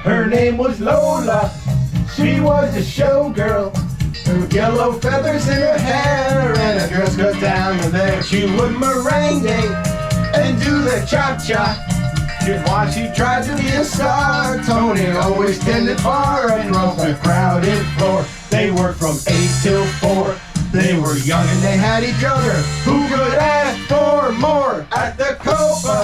Her name was Lola. She was a showgirl. With yellow feathers in her hair and her dress cut down to there. She would merengue and do the cha-cha. While she tried to be a star, Tony always tended bar and drove the crowded floor. They worked from 8 till 4. They were young and they had each other. Who could ask for more at the Copacabana?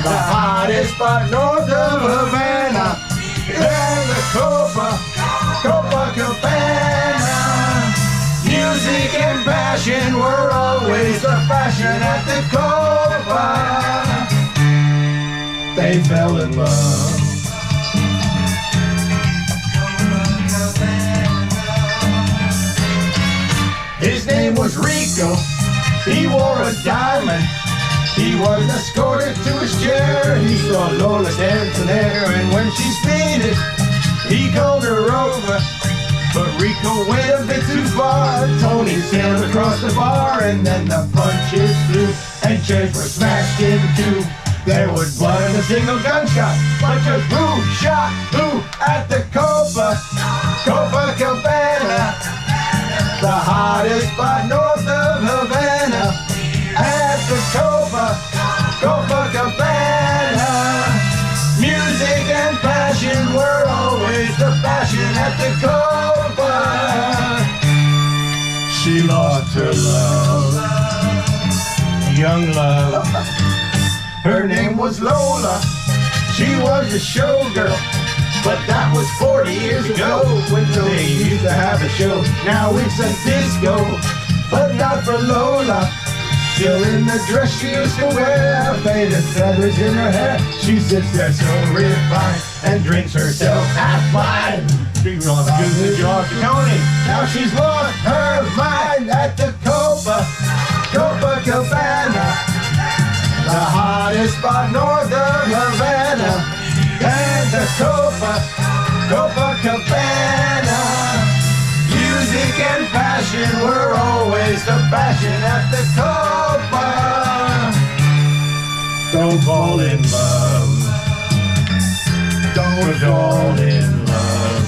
The hottest spot north of Havana. Yeah, the Copacabana. Music and passion were always the fashion at the Copa. They fell in love. His name was Rico. He wore a diamond. He was escorted to his chair. He saw Lola dancing there, and when she speeded, he called her over. But Rico went a bit too far. Tony sailed across the bar, and then the punches flew, and chairs were smashed in two. There was blood and a single gunshot, but just who shot who at the Copacabana? The hottest spot north of Havana. At the Copacabana. Music and passion were always the fashion at the Copa. She lost her love, young love. Her name was Lola. She was a showgirl, but that was 40 years ago when they used to have a show. Now it's a disco, but not for Lola. Still in the dress she used to wear, faded feathers in her hair. She sits there so refined and drinks herself half blind. She's on the goose jaw to Tony. Now she's lost her mind at the Copacabana. The hottest spot north of Havana. And the Copacabana. Music and passion were always the fashion at the Copa. Don't fall in love. Don't fall in love.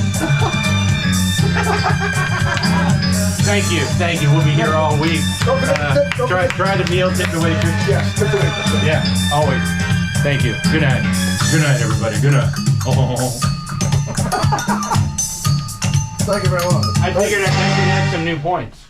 Thank you. We'll be here all week. Try the meal, tip the waitress. Yes, tip the waitress. Yeah, always. Thank you. Good night. Good night, everybody. Good night. Oh. Thank you very much. I figured I could add some new points.